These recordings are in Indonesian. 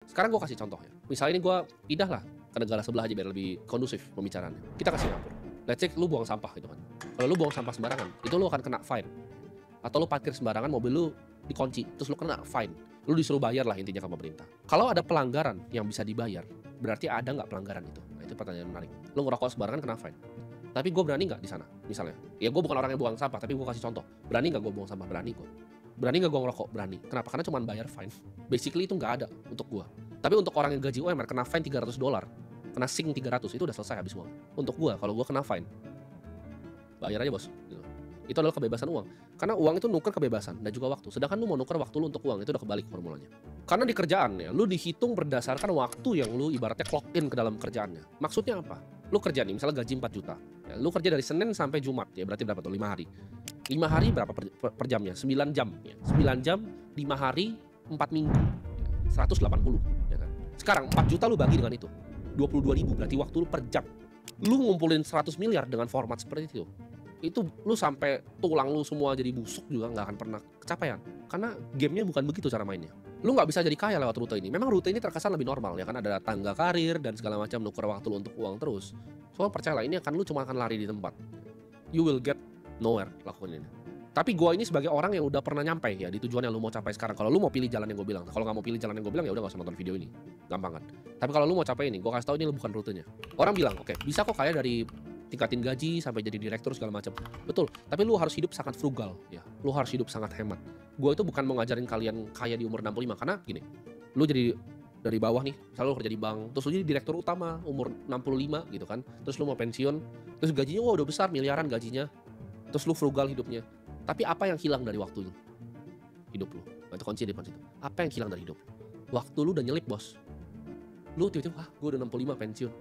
Sekarang gue kasih contoh ya. Misalnya ini gue pindah lah ke negara sebelah aja biar lebih kondusif pembicaraannya. Kita ke Singapura. Let's say lu buang sampah gitu kan. Kalau lu buang sampah sembarangan, itu lu akan kena fine. Atau lu parkir sembarangan, mobil lu dikunci, terus lu kena fine. Lu disuruh bayar lah intinya ke pemerintah. Kalau ada pelanggaran yang bisa dibayar, berarti ada nggak pelanggaran itu? Nah, itu pertanyaan menarik. Lu ngerokok sembarangan kena fine. Tapi gue berani nggak di sana, misalnya? Ya gue bukan orang yang buang sampah, tapi gue kasih contoh. Berani nggak gue buang sampah? Berani gue. Berani nggak gue ngerokok? Berani. Kenapa? Karena cuma bayar fine. Basically itu nggak ada untuk gue. Tapi untuk orang yang gaji UMR kena fine $300, kena sing 300, itu udah selesai habis uang. Untuk gue, kalau gue kena fine, bayar aja bos. Gitu. Itu adalah kebebasan uang. Karena uang itu nuker kebebasan dan juga waktu. Sedangkan lu mau nuker waktu lu untuk uang, itu udah kebalik formulanya. Karena di kerjaan ya, lu dihitung berdasarkan waktu yang lu ibaratnya clock in ke dalam kerjaannya. Maksudnya apa? Lu kerja nih, misalnya gaji 4 juta. Ya, lu kerja dari Senin sampai Jumat, ya berarti berapa tuh? 5 hari. 5 hari berapa per jamnya? 9 jam. Ya. 9 jam, 5 hari, 4 minggu. Ya. 180. Ya kan? Sekarang 4 juta lu bagi dengan itu. 22.000 berarti waktu lu per jam. Lu ngumpulin 100 miliar dengan format seperti itu lu sampai tulang lu semua jadi busuk juga nggak akan pernah kecapaian. Karena gamenya bukan begitu cara mainnya. Lu nggak bisa jadi kaya lewat rute ini. Memang rute ini terkesan lebih normal ya kan, ada tangga karir dan segala macam, nuker waktu lu untuk uang terus. Soalnya percayalah, ini lu cuma akan lari di tempat. You will get nowhere lakukan ini. Tapi gua ini sebagai orang yang udah pernah nyampe ya di tujuan yang lu mau capai sekarang. Kalau lu mau pilih jalan yang gue bilang, kalau nggak mau pilih jalan yang gue bilang ya udah nggak usah nonton video ini. Gampang kan? Tapi kalau lu mau capai ini, gue kasih tau ini bukan rutenya. Orang bilang, oke, bisa kok kaya dari tingkatin gaji sampai jadi direktur segala macam. Betul, tapi lu harus hidup sangat frugal ya. Lu harus hidup sangat hemat. Gue itu bukan mau ngajarin kalian kaya di umur 65, karena gini. Lu jadi dari bawah nih, misalnya lu kerja di bank, terus lu jadi direktur utama umur 65 gitu kan. Terus lu mau pensiun, terus gajinya udah besar, miliaran gajinya. Terus lu frugal hidupnya. Tapi apa yang hilang dari waktu lu? Hidup lu. Nah, itu kunci di depan situ. Apa yang hilang dari hidup? Waktu lu udah nyelip, bos. Lu tiba-tiba, gue udah 65 pensiun.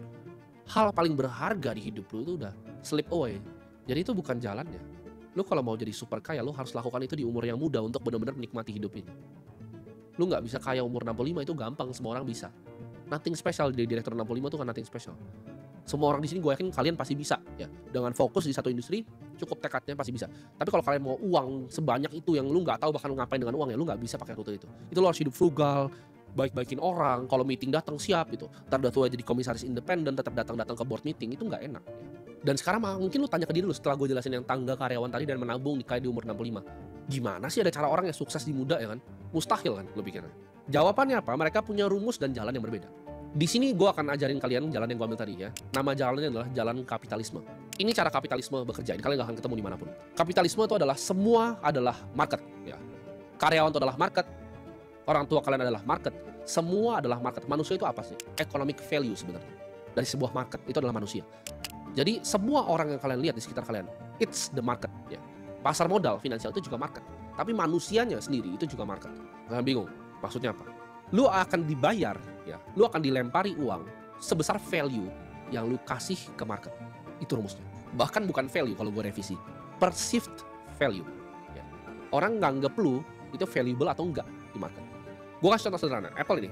Hal paling berharga di hidup lu itu udah slip away. Jadi itu bukan jalannya. Lu kalau mau jadi super kaya, lu harus lakukan itu di umur yang muda untuk benar-benar menikmati hidup ini. Lu nggak bisa kaya umur 65, itu gampang, semua orang bisa. Nothing special di direktur 65 tuh kan nothing special. Semua orang di sini gue yakin kalian pasti bisa ya. Dengan fokus di satu industri, cukup tekadnya pasti bisa. Tapi kalau kalian mau uang sebanyak itu yang lu nggak tahu bahkan ngapain dengan uang ya, lu nggak bisa pakai rute itu. Itu lu harus hidup frugal, baik-baikin orang, kalau meeting datang siap gitu. Ntar udah tua jadi komisaris independen, tetap datang-datang ke board meeting, itu nggak enak. Dan sekarang mungkin lu tanya ke diri lu setelah gue jelasin yang tangga karyawan tadi dan menabung di umur 65. Gimana sih ada cara orang yang sukses di muda ya kan? Mustahil kan lu pikirnya. Jawabannya apa? Mereka punya rumus dan jalan yang berbeda. Di sini gue akan ajarin kalian jalan yang gue ambil tadi ya. Nama jalannya adalah jalan kapitalisme. Ini cara kapitalisme bekerja. Ini kalian gak akan ketemu dimanapun. Kapitalisme itu adalah semua adalah market. Ya. Karyawan itu adalah market. Orang tua kalian adalah market. Semua adalah market. Manusia itu apa sih? Economic value sebenarnya. Dari sebuah market itu adalah manusia. Jadi semua orang yang kalian lihat di sekitar kalian, it's the market. Ya. Pasar modal, finansial itu juga market. Tapi manusianya sendiri itu juga market. Kalian bingung? Maksudnya apa? Lu akan dibayar, ya, lu akan dilempari uang sebesar value yang lu kasih ke market. Itu rumusnya. Bahkan bukan value kalau gue revisi, perceived value. Ya. Orang nganggep lu itu valuable atau enggak di market. Gue kasih contoh sederhana, Apple ini.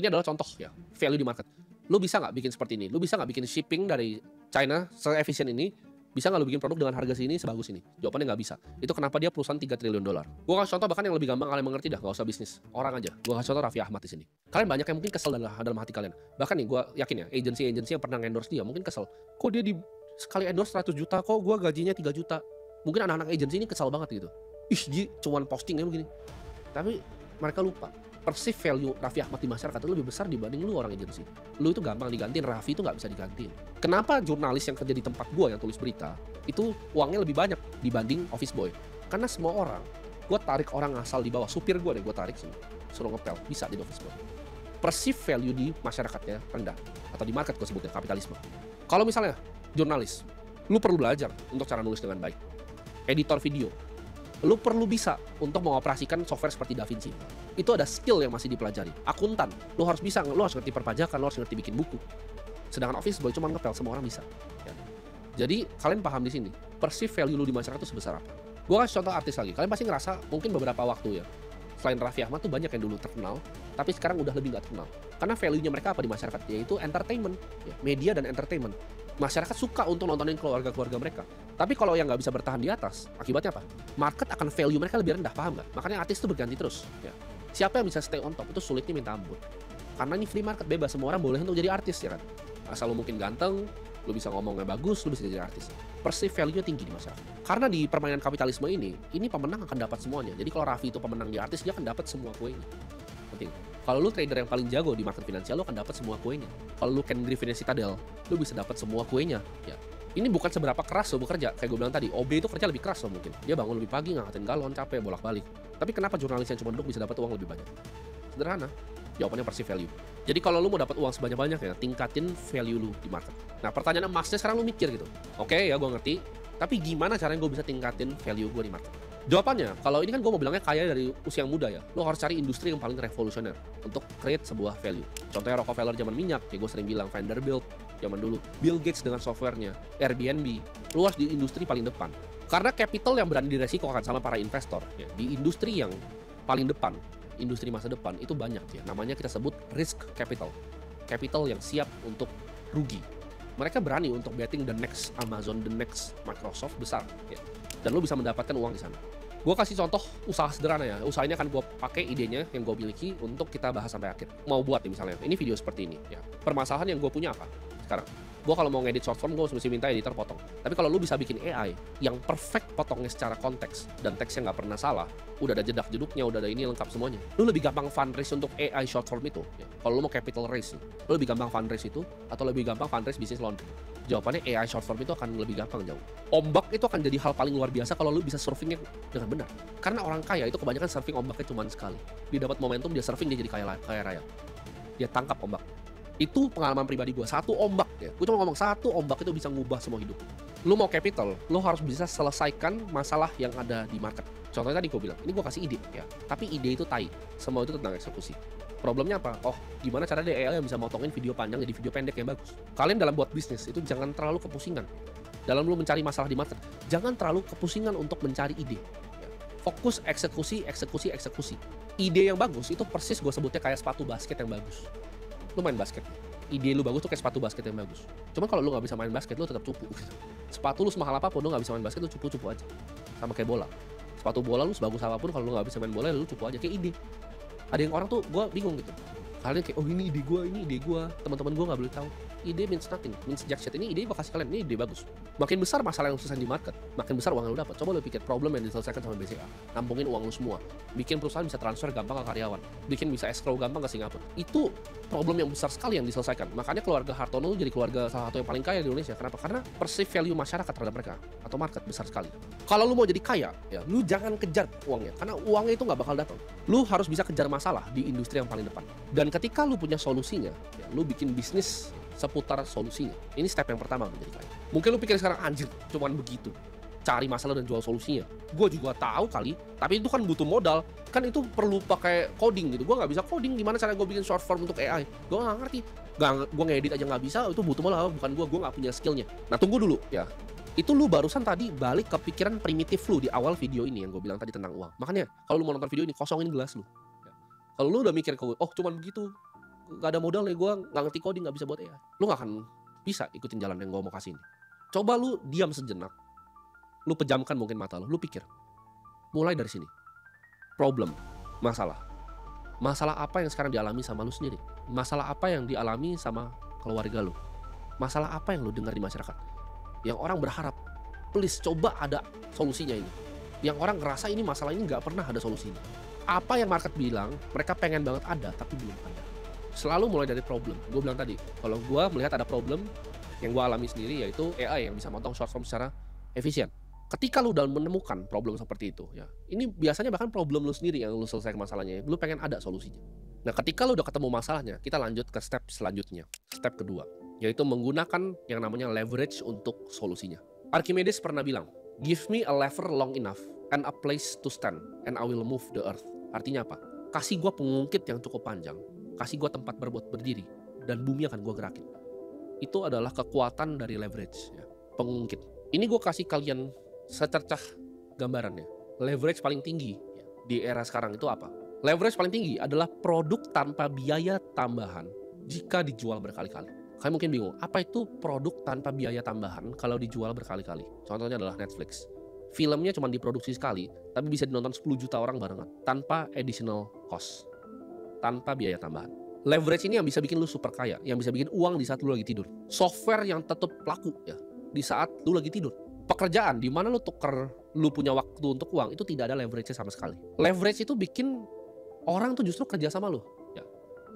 Ini adalah contoh ya, value di market. Lu bisa nggak bikin seperti ini? Lu bisa nggak bikin shipping dari China se-efisien ini? Bisa nggak lu bikin produk dengan harga sini sebagus ini? Jawabannya nggak bisa. Itu kenapa dia perusahaan $3 triliun. Gue kasih contoh bahkan yang lebih gampang kalian mengerti dah, nggak usah bisnis. Orang aja. Gue kasih contoh Raffi Ahmad di sini. Kalian banyak yang mungkin kesel dalam hati kalian. Bahkan nih gue yakin ya, agensi yang pernah endorse dia mungkin kesel. Kok dia sekali endorse 100 juta, kok gue gajinya 3 juta? Mungkin anak-anak agensi ini kesel banget gitu. Ih, dia cuman postingnya begini. Tapi mereka lupa. Perceive value Raffi Ahmad di masyarakat itu lebih besar dibanding lu orang agensi. Lu itu gampang digantiin, Raffi itu nggak bisa digantiin. Kenapa jurnalis yang kerja di tempat gua yang tulis berita itu uangnya lebih banyak dibanding office boy? Karena semua orang, gua tarik orang asal di bawah, supir gua deh gua tarik sini, suruh ngepel, bisa di office boy. Perceive value di masyarakatnya rendah, atau di market gua sebutnya kapitalisme. Kalau misalnya jurnalis, lu perlu belajar untuk cara nulis dengan baik. Editor video, lu perlu bisa untuk mengoperasikan software seperti DaVinci. Itu ada skill yang masih dipelajari. Akuntan, lu harus bisa, lu harus ngerti perpajakan, lu harus ngerti bikin buku. Sedangkan office boy cuma ngepel, semua orang bisa. Ya. Jadi kalian paham di sini, perceive value lu di masyarakat itu sebesar apa. Gue kasih contoh artis lagi. Kalian pasti ngerasa mungkin beberapa waktu ya, selain Raffi Ahmad tuh banyak yang dulu terkenal, tapi sekarang udah lebih nggak terkenal. Karena value-nya mereka apa di masyarakat? Yaitu entertainment, ya, media dan entertainment. Masyarakat suka untuk nontonin keluarga-keluarga mereka. Tapi kalau yang nggak bisa bertahan di atas, akibatnya apa? Market akan value mereka lebih rendah, paham nggak? Makanya artis itu berganti terus. Ya. Siapa yang bisa stay on top itu sulitnya minta ampun. Karena ini free market, bebas, semua orang boleh untuk jadi artis ya kan. Asal lu mungkin ganteng, lu bisa ngomongnya bagus, lu bisa jadi artis. Perceived value-nya tinggi di masyarakat. Karena di permainan kapitalisme ini pemenang akan dapat semuanya. Jadi kalau Raffi itu pemenang di artis, dia akan dapat semua kuenya. Penting. Kalau lu trader yang paling jago di market finansial, lu akan dapat semua kuenya. Kalau lu Ken Griffin Citadel, lu bisa dapat semua kuenya. Ya. Ini bukan seberapa keras lo bekerja, kayak gue bilang tadi. OB itu kerja lebih keras lo mungkin. Dia bangun lebih pagi, ngangkatin galon, capek, bolak-balik. Tapi kenapa jurnalis yang cuma duduk bisa dapat uang lebih banyak? Sederhana. Jawabannya perceived value. Jadi kalau lu mau dapat uang sebanyak-banyaknya, tingkatin value lu di market. Nah, pertanyaan emasnya sekarang lu mikir gitu. Oke, ya gue ngerti. Tapi gimana caranya gue bisa tingkatin value gue di market? Jawabannya, kalau ini kan gue mau bilangnya kaya dari usia yang muda ya. Lo harus cari industri yang paling revolusioner untuk create sebuah value. Contohnya Rockefeller zaman minyak, kayak gue sering bilang, Vanderbilt zaman dulu, Bill Gates dengan softwarenya, Airbnb. Lo harus di industri paling depan. Karena capital yang berani diresiko akan sama para investor. Ya. Di industri yang paling depan, industri masa depan itu banyak ya. Namanya kita sebut risk capital. Capital yang siap untuk rugi. Mereka berani untuk betting the next Amazon, the next Microsoft besar. Ya. Dan lo bisa mendapatkan uang di sana. Gue kasih contoh usaha sederhana ya. Usaha ini akan gue pakai idenya yang gue miliki untuk kita bahas sampai akhir. Mau buat nih misalnya, ini video seperti ini. Ya. Permasalahan yang gue punya apa sekarang? Gue kalau mau ngedit short form, gue mesti minta editor potong. Tapi kalau lu bisa bikin AI yang perfect potongnya secara konteks dan teksnya nggak pernah salah, udah ada jedak-jeduknya, udah ada ini lengkap semuanya. Lu lebih gampang fundraise untuk AI short form itu. Ya. Kalau lu mau capital raise, lu lebih gampang fundraise itu atau lebih gampang fundraise bisnis laundry? Jawabannya AI short form itu akan lebih gampang jauh. Ombak itu akan jadi hal paling luar biasa kalau lu bisa surfingnya dengan benar. Karena orang kaya itu kebanyakan surfing ombaknya cuma sekali. Dia dapat momentum, dia surfing, dia jadi kaya raya. Dia tangkap ombak. Itu pengalaman pribadi gue. Satu ombak ya. Gue cuma ngomong satu ombak itu bisa ngubah semua hidup. Lu mau capital, lu harus bisa selesaikan masalah yang ada di market. Contohnya tadi gue bilang, ini gue kasih ide ya. Tapi ide itu tai. Semua itu tentang eksekusi. Problemnya apa? Oh, gimana cara AI yang bisa motongin video panjang jadi video pendek yang bagus? Kalian dalam buat bisnis itu jangan terlalu kepusingan. Dalam lu mencari masalah di market, jangan terlalu kepusingan untuk mencari ide. Ya. Fokus eksekusi. Ide yang bagus itu persis gue sebutnya kayak sepatu basket yang bagus. Lu main basket, ide lu bagus tuh kayak sepatu basket yang bagus. Cuman kalau lu nggak bisa main basket, lu tetap cupu. Sepatu lu semahal apapun, lu nggak bisa main basket, lu cupu aja. Sama kayak bola. Sepatu bola lu sebagus apapun, kalau lu nggak bisa main bola, lu cupu aja. Kayak ide. Ada yang orang tuh, gue bingung gitu. Kalian kayak, oh ini ide gue, teman-teman gue nggak boleh tahu. Ide means nothing, means jack shit. Ini ide gue kasih kalian, ini ide bagus. Makin besar masalah yang selesai di market, makin besar uang yang lu dapat. Coba lu pikir problem yang diselesaikan sama BCA, nampungin uang lu semua, bikin perusahaan bisa transfer gampang ke karyawan, bikin bisa escrow gampang ke Singapura. Itu problem yang besar sekali yang diselesaikan. Makanya keluarga Hartono jadi keluarga salah satu yang paling kaya di Indonesia. Kenapa? Karena perceived value masyarakat terhadap mereka atau market besar sekali. Kalau lu mau jadi kaya, ya lu jangan kejar uangnya, karena uangnya itu nggak bakal datang. Lu harus bisa kejar masalah di industri yang paling depan. Dan ketika lu punya solusinya, ya, lu bikin bisnis seputar solusinya. Ini step yang pertama menjadi kaya. Mungkin lu pikir sekarang anjir, cuman begitu. Cari masalah dan jual solusinya. Gue juga tahu kali, tapi itu kan butuh modal. Kan itu perlu pakai coding gitu. Gue nggak bisa coding, gimana cara gue bikin short form untuk AI? Gue nggak ngerti. Gue ngedit aja nggak bisa, itu butuh modal. Bukan gue nggak punya skillnya. Nah tunggu dulu ya. Itu lu barusan tadi balik ke pikiran primitif lu di awal video ini yang gue bilang tadi tentang uang. Makanya kalau lu mau nonton video ini, kosongin gelas lu. Ya. Kalau lu udah mikir, oh cuman begitu, gak ada modal nih, gue gak ngerti coding, gak bisa buat AI, lu gak akan bisa ikutin jalan yang gue mau kasih ini. Coba lu diam sejenak, lu pejamkan mungkin mata lu pikir, mulai dari sini. Problem, masalah apa yang sekarang dialami sama lu sendiri, masalah apa yang dialami sama keluarga lu, masalah apa yang lu dengar di masyarakat, yang orang berharap, please coba ada solusinya ini, yang orang ngerasa ini masalah ini gak pernah ada solusinya. Apa yang market bilang mereka pengen banget ada tapi belum ada. Selalu mulai dari problem. Gue bilang tadi, kalau gue melihat ada problem yang gue alami sendiri, yaitu AI yang bisa motong short form secara efisien. Ketika lu udah menemukan problem seperti itu, ya, ini biasanya bahkan problem lu sendiri yang lu selesaikan masalahnya, lu pengen ada solusinya. Nah, ketika lu udah ketemu masalahnya, kita lanjut ke step selanjutnya, step kedua, yaitu menggunakan yang namanya leverage untuk solusinya. Archimedes pernah bilang, give me a lever long enough and a place to stand, and I will move the earth. Artinya apa? Kasih gue pengungkit yang cukup panjang, kasih gue tempat berbuat berdiri, dan bumi akan gue gerakin. Itu adalah kekuatan dari leverage, ya. Pengungkit. Ini gue kasih kalian secercah gambarannya. Leverage paling tinggi di era sekarang itu apa? Leverage paling tinggi adalah produk tanpa biaya tambahan jika dijual berkali-kali. Kalian mungkin bingung, apa itu produk tanpa biaya tambahan kalau dijual berkali-kali? Contohnya adalah Netflix. Filmnya cuma diproduksi sekali, tapi bisa dinonton 10 juta orang barengan tanpa additional cost, tanpa biaya tambahan. Leverage ini yang bisa bikin lu super kaya, yang bisa bikin uang di saat lu lagi tidur. Software yang tetap laku ya di saat lu lagi tidur. Pekerjaan di mana lu tuker, lu punya waktu untuk uang, itu tidak ada leverage-nya sama sekali. Leverage itu bikin orang tuh justru kerja sama lu ya.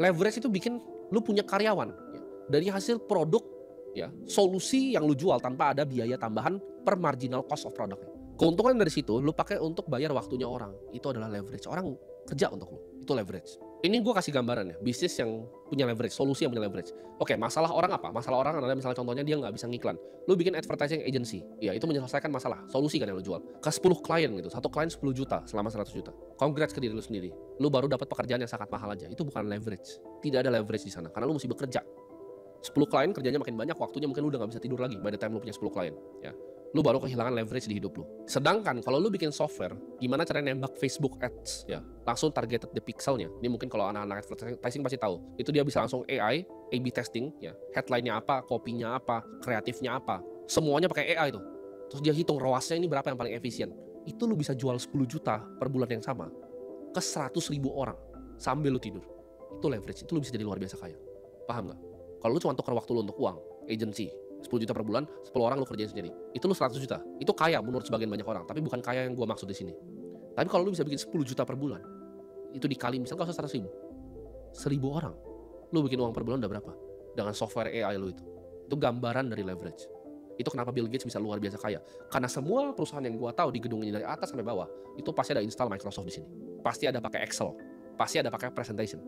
Leverage itu bikin lu punya karyawan ya. Dari hasil produk ya, solusi yang lu jual tanpa ada biaya tambahan per marginal cost of produknya. Keuntungan dari situ lu pakai untuk bayar waktunya orang. Itu adalah leverage. Orang kerja untuk lu. Itu leverage. Ini gue kasih gambaran ya, bisnis yang punya leverage, solusi yang punya leverage. Oke, masalah orang apa? Masalah orang adalah misalnya contohnya dia nggak bisa ngiklan. Lu bikin advertising agency, ya itu menyelesaikan masalah, solusi kan yang lu jual. Ke 10 klien gitu, satu klien 10 juta selama 100 juta. Congrats ke diri lu sendiri. Lu baru dapat pekerjaan yang sangat mahal aja, itu bukan leverage. Tidak ada leverage di sana, karena lu mesti bekerja. 10 klien kerjanya makin banyak, waktunya mungkin lu udah gak bisa tidur lagi by the time lu punya 10 klien ya. Lu baru kehilangan leverage di hidup lu. Sedangkan kalau lu bikin software, gimana caranya nembak Facebook Ads ya, langsung targeted the pixelnya. Ini mungkin kalau anak-anak advertising pasti tahu. Itu dia bisa langsung AI, A/B testing ya. Headline-nya apa, kopinya apa, kreatifnya apa. Semuanya pakai AI tuh. Terus dia hitung ROAS-nya ini berapa yang paling efisien. Itu lu bisa jual 10 juta per bulan yang sama ke 100.000 orang sambil lu tidur. Itu leverage, itu lu bisa jadi luar biasa kaya. Paham gak? Kalau lu cuma tukar waktu lu untuk uang, agency 10 juta per bulan, 10 orang lu kerjain sendiri. Itu lu 100 juta. Itu kaya menurut sebagian banyak orang, tapi bukan kaya yang gua maksud di sini. Tapi kalau lu bisa bikin 10 juta per bulan, itu dikali misalnya gak usah 100.000. 1.000 orang. Lu bikin uang per bulan udah berapa? Dengan software AI lu itu. Itu gambaran dari leverage. Itu kenapa Bill Gates bisa luar biasa kaya. Karena semua perusahaan yang gua tahu di gedung ini dari atas sampai bawah, itu pasti ada install Microsoft di sini. Pasti ada pakai Excel, pasti ada pakai presentation.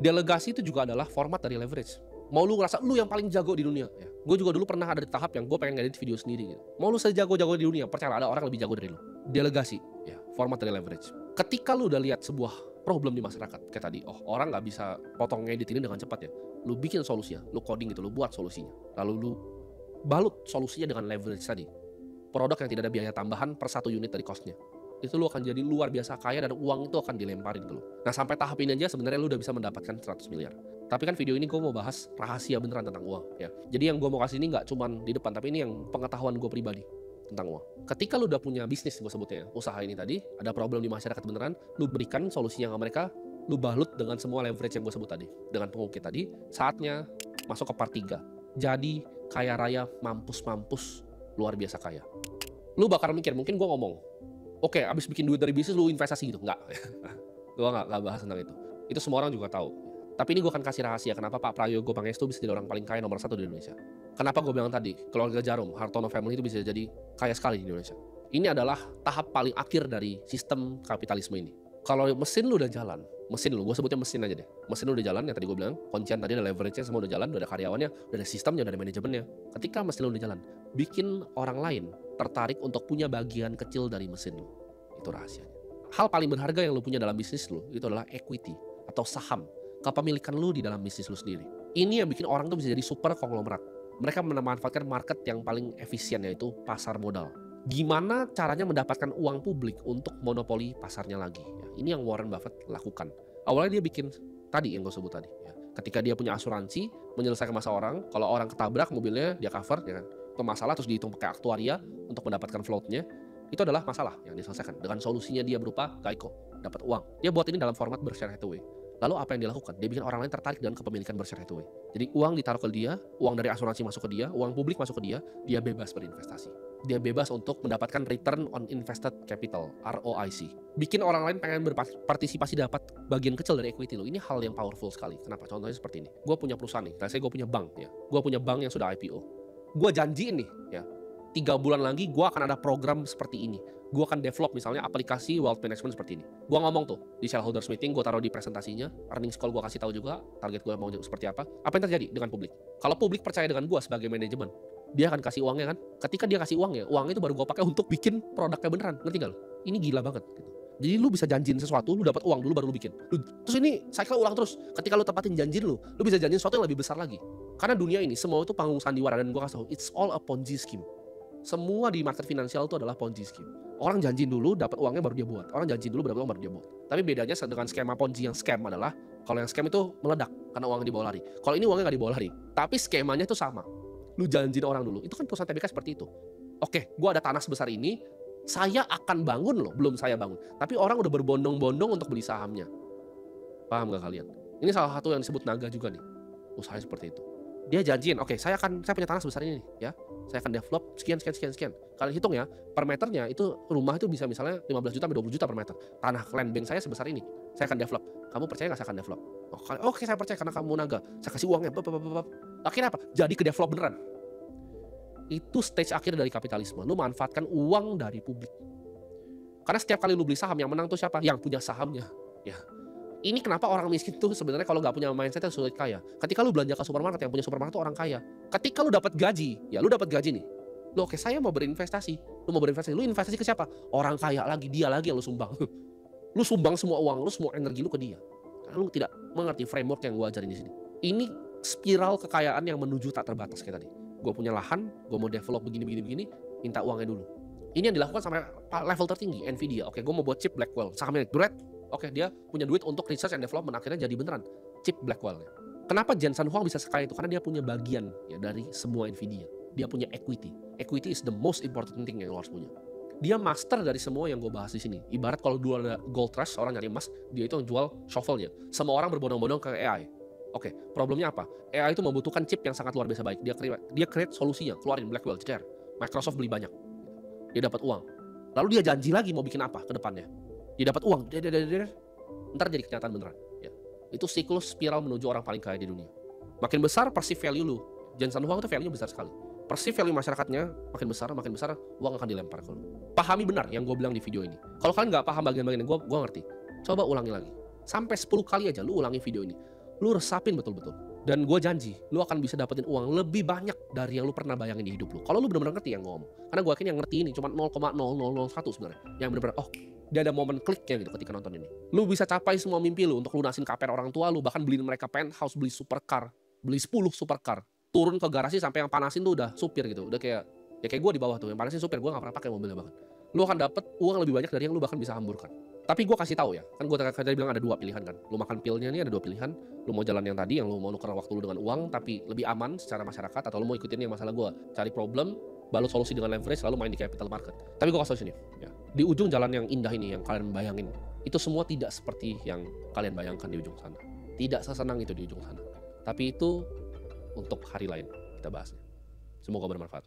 Delegasi itu juga adalah format dari leverage. Mau lu ngerasa lu yang paling jago di dunia ya. Gue juga dulu pernah ada di tahap yang gue pengen ngedit video sendiri gitu. Mau lu sejago-jago di dunia, percaya ada orang lebih jago dari lu. Delegasi ya, format dari leverage. Ketika lu udah lihat sebuah problem di masyarakat kayak tadi, oh orang nggak bisa potong ngedit ini dengan cepat ya, lu bikin solusinya, lu coding gitu, lu buat solusinya, lalu lu balut solusinya dengan leverage tadi, produk yang tidak ada biaya tambahan per satu unit dari costnya. Itu lu akan jadi luar biasa kaya dan uang itu akan dilemparin ke lu. Nah sampai tahap ini aja sebenarnya lu udah bisa mendapatkan 100 miliar. Tapi kan video ini gue mau bahas rahasia beneran tentang uang ya. Jadi yang gue mau kasih ini nggak cuman di depan, tapi ini yang pengetahuan gue pribadi tentang uang. Ketika lu udah punya bisnis, gue sebutnya ya, usaha ini tadi, ada problem di masyarakat beneran, lu berikan solusinya ke mereka, lu balut dengan semua leverage yang gue sebut tadi. Dengan pengukit tadi, saatnya masuk ke part 3. Jadi kaya raya, mampus-mampus, luar biasa kaya. Lu bakal mikir, mungkin gue ngomong, oke, abis bikin duit dari bisnis lu investasi gitu. Enggak. Gue nggak bahas tentang itu. Itu semua orang juga tahu. Tapi ini gue akan kasih rahasia kenapa Pak Prayogo Pangestu bisa jadi orang paling kaya nomor 1 di Indonesia. Kenapa gue bilang tadi, keluarga Jarum, Hartono family itu bisa jadi kaya sekali di Indonesia. Ini adalah tahap paling akhir dari sistem kapitalisme ini. Kalau mesin lu udah jalan, mesin lu, gue sebutnya mesin aja deh. Mesin lu udah jalan, yang tadi gue bilang, kuncian tadi ada leverage-nya, semua udah jalan, udah ada karyawannya, udah ada sistemnya, udah ada manajemennya. Ketika mesin lu udah jalan, bikin orang lain tertarik untuk punya bagian kecil dari mesin lu. Itu rahasianya. Hal paling berharga yang lu punya dalam bisnis lu, itu adalah equity atau saham. Kepemilikan lu di dalam bisnis lu sendiri. Ini yang bikin orang tuh bisa jadi super konglomerat. Mereka memanfaatkan market yang paling efisien, yaitu pasar modal. Gimana caranya mendapatkan uang publik untuk monopoli pasarnya lagi. Ya, ini yang Warren Buffett lakukan. Awalnya dia bikin tadi yang gue sebut tadi. Ya. Ketika dia punya asuransi, menyelesaikan masalah orang. Kalau orang ketabrak mobilnya, dia cover. Ya kan? Itu masalah, terus dihitung pakai aktuaria untuk mendapatkan floatnya. Itu adalah masalah yang diselesaikan. Dengan solusinya dia berupa Geico, dapat uang. Dia buat ini dalam format Berkshire Hathaway. Lalu apa yang dilakukan? Dia bikin orang lain tertarik dengan kepemilikan Berkshire Hathaway. Jadi uang ditaruh ke dia, uang dari asuransi masuk ke dia, uang publik masuk ke dia bebas berinvestasi. Dia bebas untuk mendapatkan return on invested capital, ROIC. Bikin orang lain pengen berpartisipasi dapat bagian kecil dari equity lo. Ini hal yang powerful sekali. Kenapa? Contohnya seperti ini. Gue punya perusahaan nih, saya gue punya bank ya. Gue punya bank yang sudah IPO. Gue janjiin nih ya, 3 bulan lagi gue akan ada program seperti ini. Gue akan develop misalnya aplikasi wealth management seperti ini. Gue ngomong tuh di shareholders meeting, gue taruh di presentasinya, earnings call gue kasih tahu juga target gue mau seperti apa. Apa yang terjadi dengan publik? Kalau publik percaya dengan gue sebagai manajemen, dia akan kasih uangnya kan. Ketika dia kasih uangnya, uang itu baru gue pakai untuk bikin produknya beneran. Ngerti gak lo? Ini gila banget gitu. Jadi lu bisa janjiin sesuatu, lu dapat uang dulu baru lu bikin. Terus ini cycle ulang terus. Ketika lu tepatin janji lu bisa janjiin sesuatu yang lebih besar lagi. Karena dunia ini semua itu panggung sandiwara, dan gue kasih tahu, it's all a Ponzi scheme. Semua di market finansial itu adalah Ponzi scheme. Orang janjiin dulu dapat uangnya baru dia buat. Orang janjiin dulu dapat uang baru dia buat. Tapi bedanya dengan skema Ponzi yang scam adalah, kalau yang scam itu meledak karena uangnya dibawa lari. Kalau ini uangnya nggak dibawa lari, tapi skemanya itu sama. Lu janjiin orang dulu. Itu kan perusahaan TBK seperti itu. Oke, gue ada tanah sebesar ini, saya akan bangun loh, belum saya bangun. Tapi orang udah berbondong-bondong untuk beli sahamnya. Paham gak kalian? Ini salah satu yang disebut naga juga nih, usahanya seperti itu. Dia janjiin, oke, saya punya tanah sebesar ini nih, ya. Saya akan develop sekian. Kalian hitung ya, per meternya itu rumah itu bisa misalnya 15 juta sampai 20 juta per meter. Tanah land bank saya sebesar ini, saya akan develop. Kamu percaya nggak saya akan develop? Oke, saya percaya karena kamu naga. Saya kasih uangnya. Akhirnya apa? Jadi ke develop beneran. Itu stage akhir dari kapitalisme. Lu manfaatkan uang dari publik. Karena setiap kali lu beli saham, yang menang tuh siapa? Yang punya sahamnya. Ya. Ini kenapa orang miskin tuh sebenarnya kalau nggak punya mindset yang sulit kaya. Ketika lu belanja ke supermarket, yang punya supermarket tuh orang kaya. Ketika lu dapat gaji, ya lu dapat gaji nih. Lu oke, saya mau berinvestasi. Lu investasi ke siapa? Orang kaya lagi, dia lagi yang lu sumbang. Lu sumbang semua uang lu, semua energi lu ke dia. Karena lu tidak mengerti framework yang gua ajarin di sini. Ini spiral kekayaan yang menuju tak terbatas kayak tadi. Gue punya lahan, gue mau develop begini, minta uangnya dulu. Ini yang dilakukan sampai level tertinggi, Nvidia. Oke, gue mau buat chip Blackwell, sahamnya duret. Oke, dia punya duit untuk research and development, akhirnya jadi beneran chip Blackwell. Kenapa Jensen Huang bisa sekaya itu? Karena dia punya bagian ya dari semua Nvidia. Dia punya equity. Equity is the most important thing yang lo harus punya. Dia master dari semua yang gue bahas di sini. Ibarat kalau dulu ada gold rush, orang nyari emas, dia itu jual shovelnya. Semua orang berbondong-bondong ke AI. Oke, problemnya apa? AI itu membutuhkan chip yang sangat luar biasa baik. Dia create solusinya, keluarin Blackwell, cecer. Microsoft beli banyak. Dia dapat uang. Lalu dia janji lagi mau bikin apa ke depannya. Dia dapat uang, ntar jadi kenyataan beneran. Ya. Itu siklus spiral menuju orang paling kaya di dunia. Makin besar perceive value lu. Jensen Huang itu value besar sekali. Perceive value masyarakatnya makin besar, uang akan dilempar ke lu. Pahami benar yang gue bilang di video ini. Kalau kalian nggak paham bagian-bagian ini, gue ngerti. Coba ulangi lagi. Sampai 10 kali aja lu ulangi video ini. Lu resapin betul-betul. Dan gue janji, lu akan bisa dapetin uang lebih banyak dari yang lu pernah bayangin di hidup lu. Kalau lu benar-benar ngerti yang ngomong. Karena gue yakin yang ngerti ini cuma 0,0001 sebenarnya. Yang benar-benar, dia ada momen kliknya gitu ketika nonton ini. Lu bisa capai semua mimpi lu untuk lunasin KPR orang tua lu, bahkan beliin mereka penthouse, beli supercar, beli 10 supercar. Turun ke garasi sampai yang panasin tuh udah supir gitu. Udah kayak gue di bawah tuh, yang panasin supir, gue gak pernah pakai mobilnya bahkan. Lu akan dapet uang lebih banyak dari yang lu bahkan bisa hamburkan. Tapi gue kasih tahu ya, kan gue tadi bilang ada 2 pilihan kan. Lu makan pilnya nih ada 2 pilihan. Lu mau jalan yang tadi, yang lu mau nuker waktu lu dengan uang tapi lebih aman secara masyarakat, atau lu mau ikutin yang masalah gue, cari problem, balut solusi dengan leverage, lalu main di capital market. Tapi gue kasih sini, ya. Di ujung jalan yang indah ini yang kalian bayangin, itu semua tidak seperti yang kalian bayangkan di ujung sana. Tidak sesenang itu di ujung sana. Tapi itu untuk hari lain kita bahasnya. Semoga bermanfaat.